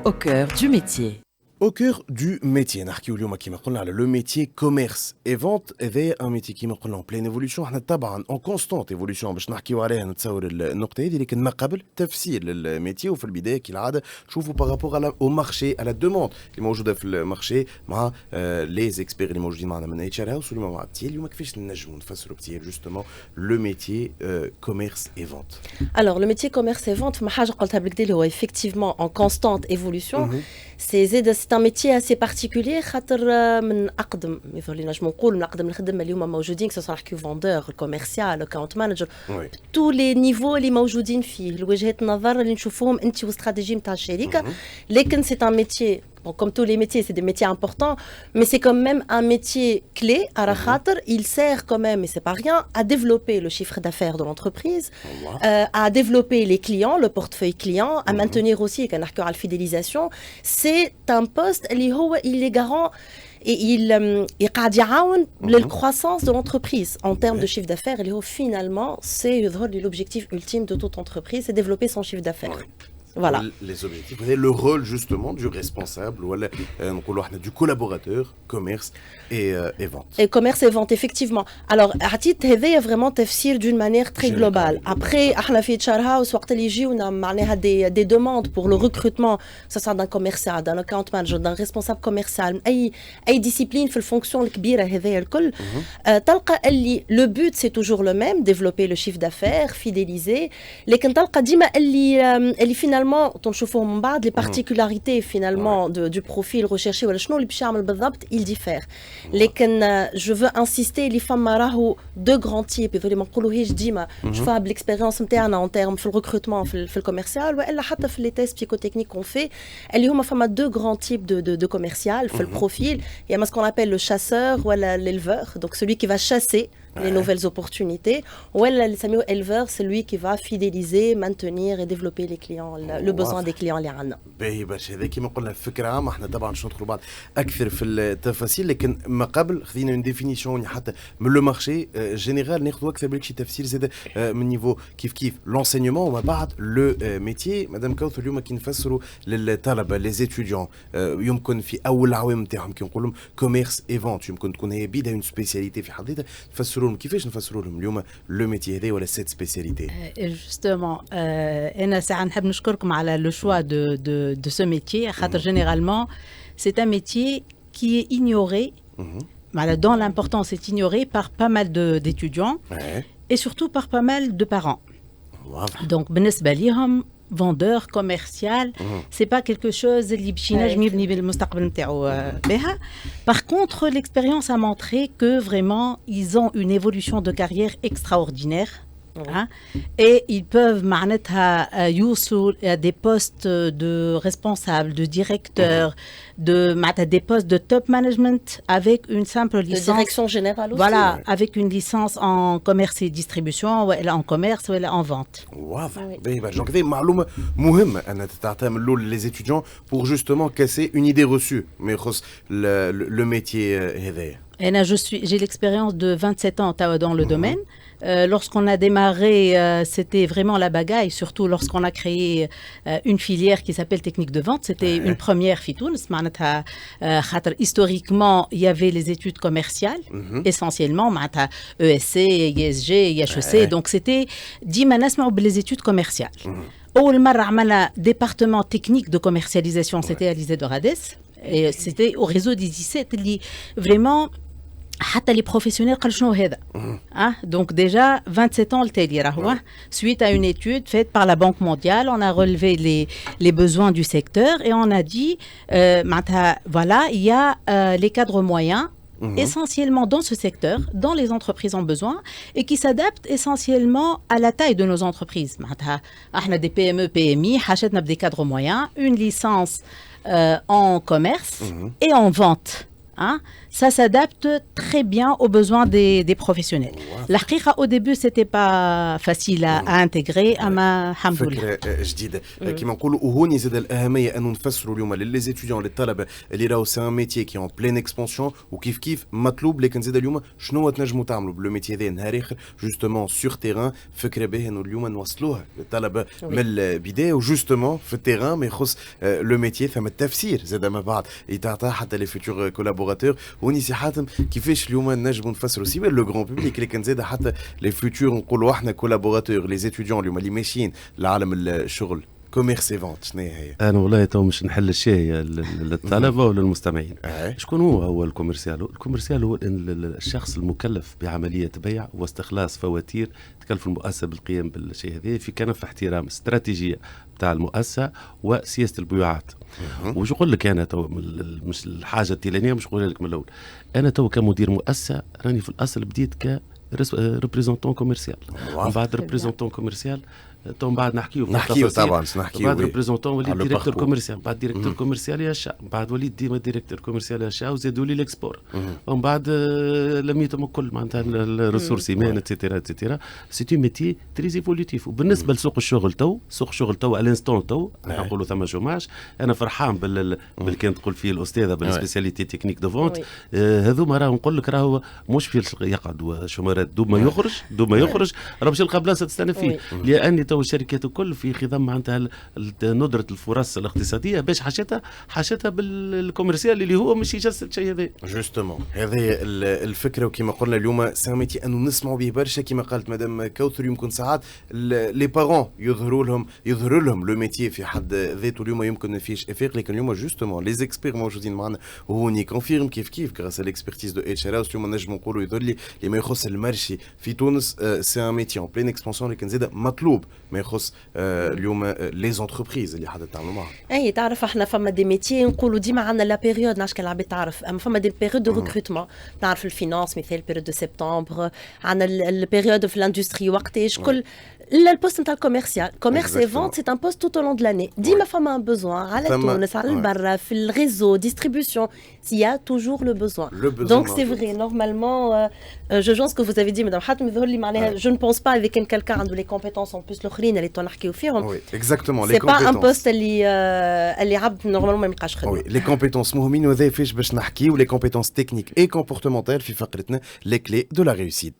Au cœur du métier. Au cœur du métier, نحكيو اليوم كيما قلنا على le métier commerce et vente هذا un métier كيما قلنا en pleine évolution احنا طبعا en constante évolution باش نحكيو عليها نتصور النقطة هذه لكن ما قبل تفسير للميتي وفي البداية كالعادة نشوفوا بارابور au marché à la demande اللي موجودة في المارشي مع les experts اللي موجودين معنا من HR House واليوم مع بتيل اليوم كيفاش نجموا نفسروا بتيل justement le métier commerce et vente. Alors le métier commerce et vente ما حاجة قلتها بالكدا هو effectivement en constante évolution. C'est un métier assez particulier خاطر من أقدم اللي نجمو نقول من أقدم الخدمة اللي هما موجودين كسوا نحكيو فوندور الكوميرسيال الكاونت مانجر تو لي نيفو اللي موجودين فيه الوجهات النظر اللي نشوفوهم أنت واستراتيجي نتاع الشركة لكن c'est un métier. Bon, comme tous les métiers, c'est des métiers importants, mais c'est quand même un métier clé. Il sert quand même, et c'est pas rien, à développer le chiffre d'affaires de l'entreprise, à développer les clients, le portefeuille client, à maintenir aussi la fidélisation. C'est un poste, il est garant et il يعاون للcroissance de l'entreprise en termes de chiffre d'affaires. Finalement, c'est l'objectif ultime de toute entreprise, c'est développer son chiffre d'affaires. Voilà. Les objectifs, le rôle justement du responsable ou du collaborateur, commerce et vente. Et commerce et vente, effectivement. Alors, Atit هذا vraiment tafsir d'une manière très globale. Après, احنا في HR House وقت اللي يجيونا معناها des demandes pour le recrutement, ça soit d'un commercial, d'un account manager, d'un responsable commercial, أي discipline في الفونكسيون الكبيرة هذايا الكل. تلقى اللي le but c'est toujours le même, développer le chiffre d'affaires, fidéliser. لكن تلقى ديما اللي finalement تنشوفوهم من بعد les particularités finalement du profil recherché ولا شنو اللي باش يعمل بالضبط il diffère. لكن je veux insister اللي فما راهو deux grands types اللي ما نقولوهاش ديما نشوفها بالاكسبيريونس نتاعنا en termes في الريكروتمون في الكوميرسيال والا حتى في لي تيست بسيكوتكنيك qu'on fait اللي هما فما deux grands types de commercial في البروفيل. Il y a ce qu'on appelle le chasseur ولا l'éleveur, donc celui qui va chasser les nouvelles opportunités, ou le Samuel éleveur, c'est lui qui va fidéliser, maintenir et développer les clients, le besoin des clients اللي عندنا. باهي باش هذا كيما قلنا الفكره عامه احنا طبعا باش ندخلوا بعض اكثر في التفاصيل لكن ما قبل خذينا اون ديفينيسيون حتى من لو مارشي جينيرال ناخذوا اكثر بالك شي تفسير زاد من نيفو كيف لونسينيومون وما بعد لو ميتي. مدام كوثر اليوم كي نفسروا للطلبه لي زيتيديون يمكن في اول العوام نتاعهم كي نقول لهم كوميرس اي فونت يمكن تكون هي بيدها اون سبيسياليتي في حد ذاتها تفسروا لهم كيفاش نفسروا لهم اليوم لو ميتي هذا ولا سيت سبيسياليتي. Justement, انا ساعه نحب نشكركم على le choix de ce métier. Généralement, c'est un métier qui est ignoré. Dont l'importance est ignorée par pas mal d'étudiants et surtout par pas mal de parents. Donc, بالنسبة ليهم vendeur commercial, c'est pas quelque chose اللي باش ينجم يبني بالمستقبل نتاعو بها. Par contre, l'expérience a montré que vraiment ils ont une évolution de carrière extraordinaire. Hein? Et ils peuvent يوصلوا à des postes de responsables, de directeurs, des postes de top management avec une simple licence. De direction générale aussi. Voilà, avec une licence en commerce et distribution, ou en commerce, ou en vente. واضح. Donc, c'est une معلومة مهمة أن تعتمد les étudiants pour justement casser une idée reçue mais le métier هذايا. J'ai l'expérience de 27 ans dans le domaine. Lorsqu'on a démarré, c'était vraiment la bagaille, surtout lorsqu'on a créé une filière qui s'appelle technique de vente. C'était une première fitoun. Historiquement, il y avait les études commerciales, essentiellement, ESC, ISG, IHEC. Donc, c'était 10 manasma les études commerciales. أول مرة عملنا département technique de commercialisation, c'était à l'ISE de Rades. Et c'était au réseau des 17 اللي vraiment حتى les professionnels قالوا شنو هذا. Donc déjà 27 ans التالي راهو suite à une étude faite par la Banque mondiale, on a relevé les besoins du secteur et on a dit voilà, il y a les cadres moyens essentiellement dans ce secteur, dont les entreprises ont besoin et qui s'adaptent essentiellement à la taille de nos entreprises. On a des PME, PMI, des cadres moyens, une licence en commerce et en vente. hein, ça s'adapte très bien aux besoins des professionnels. La haqiqa, au début, c'était pas facile à intégrer, ama alhamdoulilah. فكره جديده كيما نقولوا وهوني زاد الاهميه انه نفسروا اليوم لليزيتيديون للطلبه اللي راهو سي ان ميتي كي اون بلين اكسبانسيون وكيف كيف مطلوب لكن زاد اليوم شنو تنجموا تعملوا بالو ميتي هذا نهار اخر جوستومون سور تيران فكره باهيه انه اليوم نوصلوها للطلبه من البدايه وجوستومون في التيران ما يخص لو ميتي ثم التفسير زاد ما بعد يتعطى حتى لي فيتور كولابوراتور هوني سي حاتم كيفاش اليوم نجموا نفسروا سي لو غران بوبليك لكن زاد حتى لي فيتور نقولوا احنا كولابوراتور لي زيتيديون اليوم اللي ماشيين لعالم الشغل كوميرس اي فونت شنو هي؟ انا والله تو مش نحل الشاي للطلبه وللمستمعين. شكون هو الكوميرسيال؟ الكوميرسيال هو الشخص المكلف بعمليه بيع واستخلاص فواتير تكلف المؤسسه بالقيام بالشيء هذا في كنف احترام استراتيجيه بتاع المؤسسه وسياسه البيوعات. وش نقول لك انا تو مش الحاجه التيلانيه مش نقول لك من الاول. انا تو كمدير مؤسسه راني في الاصل بديت ك ريبريزونتون كوميرسيال ومن بعد ريبريزونتون كوميرسيال تو بعد نحكيو طبعا نحكيو بعد ريبريزونتون وليت ديريكتور كوميرسيال بعد ديريكتور كوميرسيال يا شا بعد وليت ديما ديريكتور كوميرسيال يا شا وزادوا لي الاكسبور ومن بعد لميتهم الكل معناتها الريسورس ايمان اتسيتيرا اتسيتيرا سي تو ميتي تري ايفولوتيف. وبالنسبه لسوق الشغل تو سوق الشغل تو الانستون تو نقولوا ثم شوماج انا فرحان بال كان تقول فيه الاستاذه بالسبيسياليتي تكنيك دو فونت هذوما راهو نقول لك راهو مش في يقعد شومارات دوما يخرج راه باش يلقى بلاصه تستنى فيه لاني تو الشركات الكل في خضم معناتها ندره الفرص الاقتصاديه باش حاجتها بالكوميرسيال اللي هو مش يجسد شيء هذا جوستومون هذه الفكره. وكما قلنا اليوم ساميتي انه نسمعوا به برشا كما قالت مدام كوثر يمكن ساعات لي بارون يظهروا لهم لو ميتي في حد ذاته اليوم يمكن ما فيش افاق لكن اليوم جوستومون لي زيكسبير موجودين معنا وهوني كونفيرم كيف غراس الاكسبرتيز دو اتش ار اليوم نجم نقولوا يظهر لي لما يخص المارشي في تونس سي ان ميتي اون بلين اكسبانسيون لكن زاد مطلوب ما يخص اليوم لي زونتربريز اللي حدا تعملوا معاهم. اي تعرف احنا فما دي ميتي نقولوا ديما عندنا لا بيريود ناش كان العباد تعرف اما فما دي بيريود دو ريكروتمون تعرف الفينانس مثال بيريود دو سبتمبر عندنا البيريود في الاندستري وقتاش كل البوست نتاع الكوميرسيال كوميرس اي فونت سي ان بوست توت او لون دو لاني ديما فما بوزوان على تونس على البرا في الريزو ديستريبيوشن s'il y a toujours le besoin. Donc c'est vrai normalement je pense que vous avez dit madame حاتم يظهر لي معناها je ne pense pas avec quelqu'un عنده les compétences en plus الاخرين اللي نحكيو فيهم. Oui, exactement les compétences. C'est pas un poste اللي عبد normalement ما يبقاش خدمه. Oui, les compétences مهمين وهذا فاش باش نحكيو les compétences techniques et comportementales في فقرتنا les clés de la réussite.